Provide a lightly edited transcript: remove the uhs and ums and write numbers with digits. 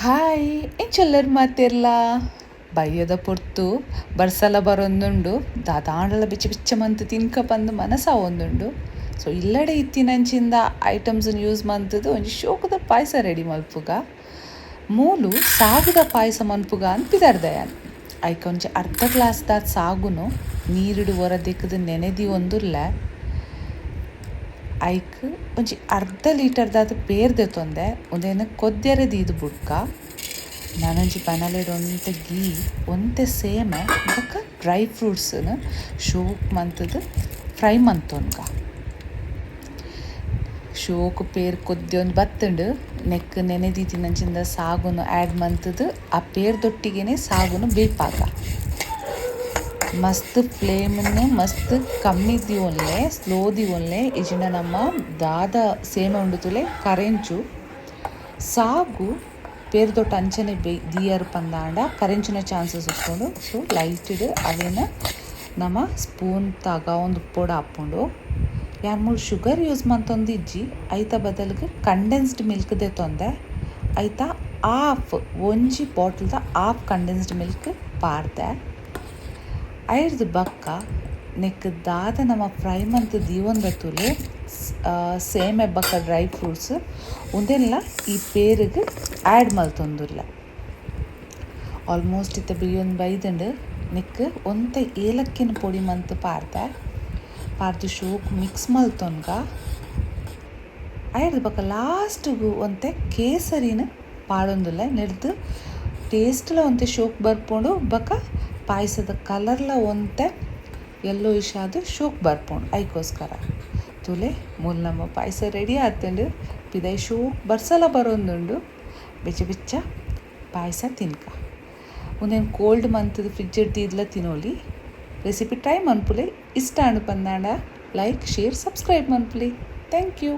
Hi ಎಂಚೆಲ್ಲರು ಮಾತಿರ್ಲ ಬಯ್ಯದ ಪೊರ್ತು ಬರ್ಸಲ ಬರೊಂದುಂಡು ದಾದಾಂಡಲ ಬಿಚ್ಚ ಬಿಚ್ಚ month ತಿನ್ಕ ಬಂದು ಮನಸ ಒಂದುಂಡು. ಸೊ ಇಲ್ಲಡೆ ಇತ್ತಿನಂಚಿಂದ ಐಟಮ್ಸನ್ನು ಯೂಸ್ ಮಂತದು ಒಂಜಿ ಶೋಕದ ಪಾಯಸ ರೆಡಿ ಮಲ್ಪುಗ. ಮೂಲು ಸಾಗುದ ಪಾಯಸ ಮನ್ಪುಗ ಅಂತ ಪಿದರ್ದಯಾನ್. ಐಕ ಒಂಜಿ ಅರ್ಧ ಗ್ಲಾಸ್ದ ಸಾಗುನು ನೀರುಡು ಹೊರದಿಕ್ಕದು ನೆನೆದಿ ಒಂದುಲ್ಲ. ಐಕ್ ಒಂಜಿ ಅರ್ಧ ಲೀಟರ್ದಾದ ಪೇರ್ದೆ ತೊಂದೆ ಒಂದೇನು ಕೊದ್ದೆರೆ ದೀದು ಬುಡ್ಕ ನಾನೊಂಜಿ ಪನಲೆಡ್ ಒಂತೆ ಗೀ ಒಂತೆ ಸೇಮೆ ಬೊಕ ಡ್ರೈ ಫ್ರೂಟ್ಸ್ನು ಶೋಕ್ ಮಂತದು ಫ್ರೈ ಮಂತೊನ್ಗ. ಶೋಕು ಪೇರ್ ಕೊದ್ದೆ ಒಂದು ಬತ್ತುಂಡು ನೆಕ್ ನೆನೆದೀತಿನಂಚಿಂದ ಸಾಗುನು ಆ್ಯಡ್ ಮಂತದು ಆ ಪೇರ್ದೊಟ್ಟಿಗೆನೆ ಸಾಗುನು ಬೇಪಾಗ. ಮಸ್ತ್ ಫ್ಲೇಮನ್ನು ಮಸ್ತ್ ಕಮ್ಮಿ ದಿವೊನ್ಲೆ ಸ್ಲೋ ದಿವೊನ್ಲೆ ಇಜಿಂಡ ನಮ್ಮ ದಾದ ಸೇಮೆ ಉಂಡು ತುಲೆ ಕರೆಂಚು ಸಾಗು ಪೇರ್ದೊಟ್ಟು ಅಂಚನೆ ದಿಯರ್ ಪಂದಾಂಡ ಕರೆಂಚಿನ ಚಾನ್ಸಸ್ ಉಟ್ಕೊಂಡು. ಸೊ ಲೈಟ್ಡ್ ಅವೇನ ನಮ್ಮ ಸ್ಪೂನ್ ತಗ ಒಂದು ಉಪ್ಪೊಡು ಹಾಕ್ಕೊಂಡು ಎರಡು ಮೂರು ಶುಗರ್ ಯೂಸ್ ಮಂತೊಂದಿಜ್ಜಿ ಐತ ಬದಲಿಗೆ ಕಂಡೆನ್ಸ್ಡ್ ಮಿಲ್ಕ್ದೆ ತೊಂದೆ ಐತ ಒಂಜಿ ಬಾಟಲ್ದ ಹಾಫ್ ಕಂಡೆನ್ಸ್ಡ್ ಮಿಲ್ಕ್ ಪಾರ್ದೆ. ಐರ್ದು ಬಕ್ಕ ನೆಕ್ ದಾದ ನಮ್ಮ ಫ್ರೈ ಮಂತ್ ದೀವೊಂದ ತುಲೆ ಸೇಮೆ ಬಕ್ಕ ಡ್ರೈ ಫ್ರೂಟ್ಸ್ ಉಂದೆಲ್ಲ ಈ ಪೇರಿಗೆ ಆ್ಯಡ್ ಮಲ್ತೊಂದುಲ್ಲ. ಆಲ್ಮೋಸ್ಟ್ ಇತ್ತ ಬಿರಿಯೊಂದು ಬೈದಂಡು ನೆಕ್ ಒಂತೆ ಏಲಕ್ಕಿನ ಪೊಡಿ ಮಂತ್ ಪಾರ್ದು ಶೋಕ್ ಮಿಕ್ಸ್ ಮಲ್ತೊನ್ಗ. ಐರ್ದು ಬಕ್ಕ ಲಾಸ್ಟ್ಗೂ ಒಂತೆ ಕೇಸರಿನ ಪಾಡೊಂದುಲ್ಲ ನೆಡ್ದು ಟೇಸ್ಟ್ಲ ಒಂತೆ ಶೋಕ್ ಬರ್ಪುಂಡು ಬಕ್ಕ ಪಾಯಸದ ಕಲರ್ಲ ಒಂತೆ ಎಲ್ಲೋ ಇಶಾದು ಶೋಕ್ ಬರ್ಪುಂಡು. ಐಕೋಸ್ಕರ ತುಲೆ ಮೂಲು ನಮ್ಮ ಪಾಯಸ ರೆಡಿ ಆತುಂಡು. ಪಿದೈ ಶೋಕ್ ಬರ್ಸಲ ಬರೊಂದುಂಡು ಬೆಚ್ಚ ಬೆಚ್ಚ ಪಾಯಸ ತಿನ್ಕ. ಒಂದೇನು ಕೋಲ್ಡ್ ಮಂತದ ಫ್ರಿಜ್ ಇಡ್ದಿದ್ಲ ತಿನ್ನೋಲಿ. ರೆಸಿಪಿ ಟ್ರೈ ಮನ್ಪುಲೆ. ಇಷ್ಟ ಅನು ಪಂದಾಂಡ ಲೈಕ್ ಶೇರ್ ಸಬ್ಸ್ಕ್ರೈಬ್ ಮನ್ಪುಲೆ. Thank you.